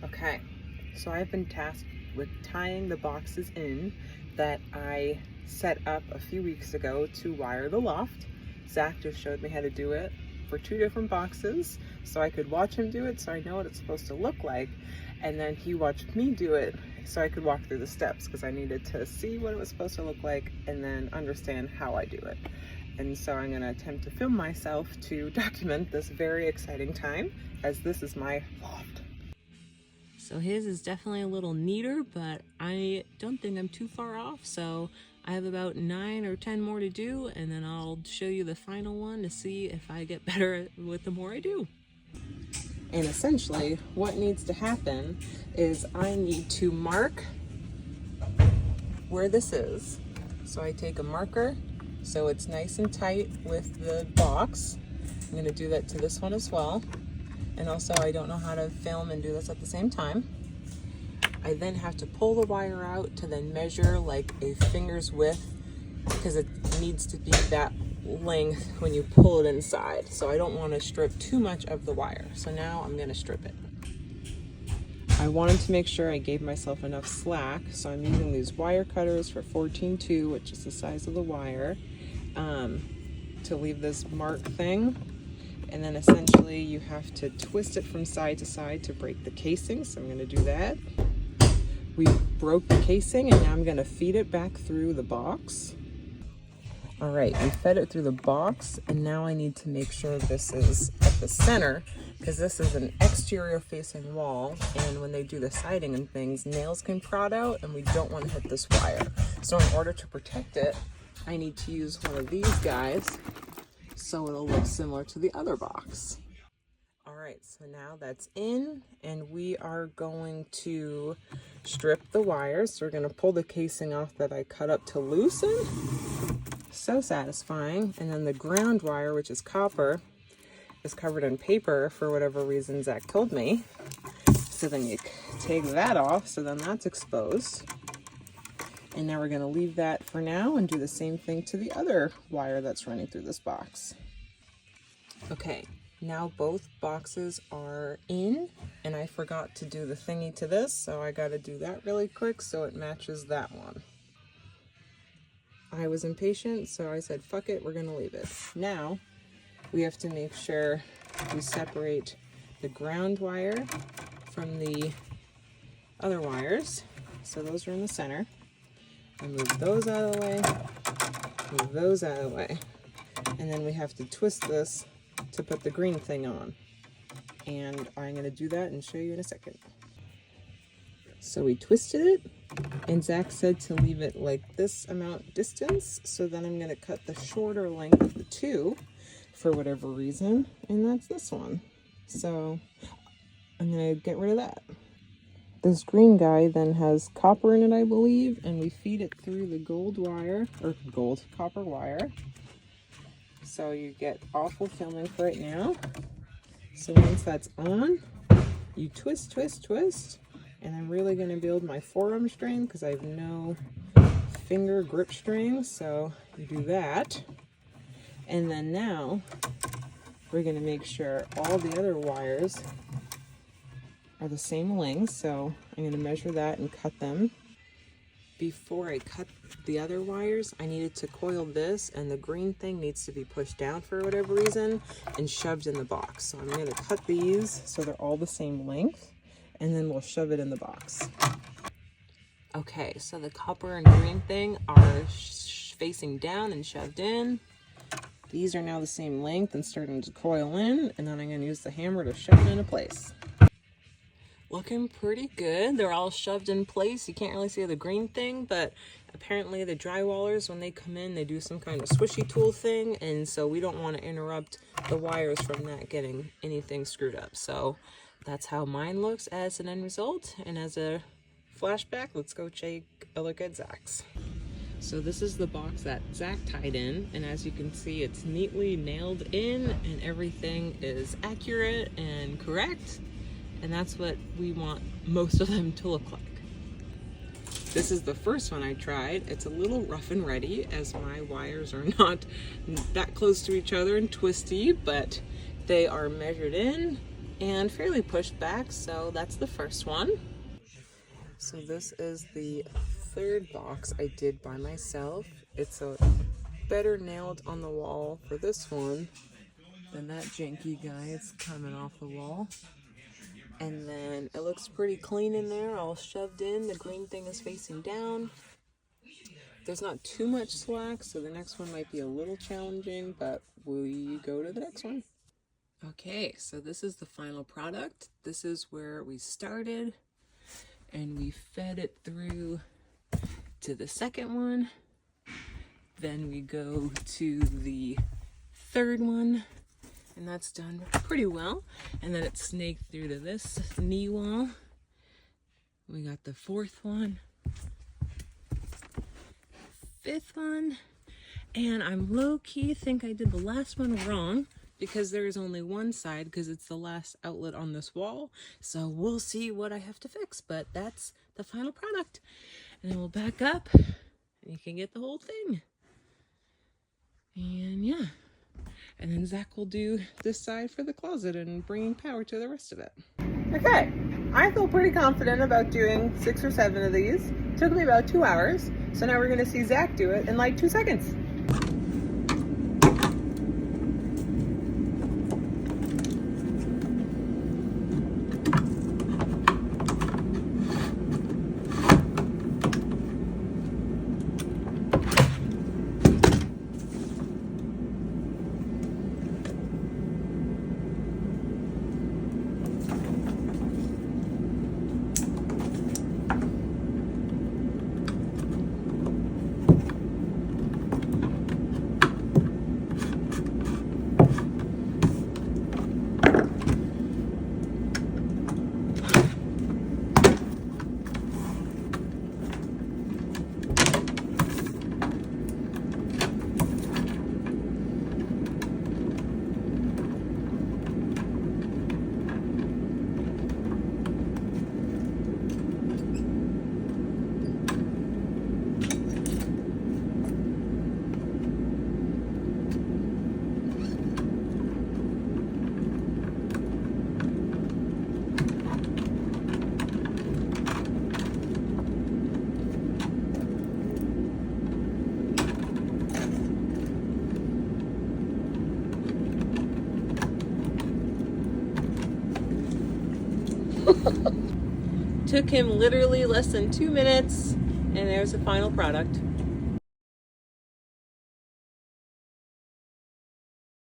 Okay, so I've been tasked with tying the boxes in that I set up a few weeks ago to wire the loft. Zach just showed me how to do it for 2 different boxes so I could watch him do it so I know what it's supposed to look like. And then he watched me do it so I could walk through the steps because I needed to see what it was supposed to look like and then understand how I do it. And so I'm going to attempt to film myself to document this very exciting time, as this is my loft. So his is definitely a little neater, but I don't think I'm too far off. So I have about 9 or 10 more to do, and then I'll show you the final one to see if I get better with the more I do. And essentially what needs to happen is I need to mark where this is. So I take a marker so it's nice and tight with the box. I'm going to do that to this one as well. And also, I don't know how to film and do this at the same time. I then have to pull the wire out to then measure like a finger's width because it needs to be that length when you pull it inside. So I don't want to strip too much of the wire. So now I'm going to strip it. I wanted to make sure I gave myself enough slack. So I'm using these wire cutters for 14.2, which is the size of the wire, to leave this mark thing. And then essentially you have to twist it from side to side to break the casing. So I'm going to do that. We broke the casing and now I'm going to feed it back through the box. All right, we fed it through the box and now I need to make sure this is at the center because this is an exterior facing wall, and when they do the siding and things, nails can prod out and we don't want to hit this wire. So in order to protect it, I need to use one of these guys so it'll look similar to the other box. All right, so now that's in, and we are going to strip the wires. So we're going to pull the casing off that I cut up to loosen. So satisfying. And then the ground wire, which is copper, is covered in paper for whatever reason Zach told me. So then you take that off, so then that's exposed. And now we're going to leave that for now and do the same thing to the other wire that's running through this box. Okay, now both boxes are in, and I forgot to do the thingy to this, so I got to do that really quick so it matches that one. I was impatient, so I said, fuck it, we're going to leave it. Now, we have to make sure we separate the ground wire from the other wires. So those are in the center. And move those out of the way, move those out of the way. And then we have to twist this to put the green thing on. And I'm going to do that and show you in a second. So we twisted it, and Zach said to leave it like this amount distance. So then I'm going to cut the shorter length of the two for whatever reason, and that's this one. So I'm going to get rid of that. This green guy then has copper in it, I believe, and we feed it through the copper wire. So you get awful filming for it now. So once that's on, you twist, twist, twist, and I'm really going to build my forearm string because I have no finger grip string, so you do that. And then now we're going to make sure all the other wires are the same length, so I'm going to measure that and cut them. Before I cut the other wires, I needed to coil this, and the green thing needs to be pushed down for whatever reason and shoved in the box. So I'm going to cut these so they're all the same length, and then we'll shove it in the box. Okay, so the copper and green thing are facing down and shoved in. These are now the same length and starting to coil in, and then I'm going to use the hammer to shove it into place. Looking pretty good. They're all shoved in place. You can't really see the green thing, but apparently the drywallers, when they come in, they do some kind of swishy tool thing, and so we don't want to interrupt the wires from not getting anything screwed up. So that's how mine looks as an end result, and as a flashback, let's go take a look at Zach's. So this is the box that Zach tied in, and as you can see, it's neatly nailed in and everything is accurate and correct. And that's what we want most of them to look like. This is the first one I tried. It's a little rough and ready as my wires are not that close to each other and twisty, but they are measured in and fairly pushed back, so that's the first one. So this is the third box I did by myself. It's a better nailed on the wall for this one than that janky guy. It's coming off the wall. And then it looks pretty clean in there, all shoved in. The green thing is facing down. There's not too much slack, so the next one might be a little challenging, but we go to the next one. Okay, so this is the final product. This is where we started, and we fed it through to the second one. Then we go to the third one, and that's done pretty well. And then it snaked through to this knee wall. We got the fourth one, fifth one, and I'm low-key think I did the last one wrong because there is only one side because it's the last outlet on this wall. So we'll see what I have to fix, but that's the final product. And then we'll back up and you can get the whole thing. And yeah, and then Zach will do this side for the closet and bringing power to the rest of it. Okay, I feel pretty confident about doing 6 or 7 of these. It took me about 2 hours. So now we're gonna see Zach do it in like 2 seconds. Took him literally less than 2 minutes, and there's the final product.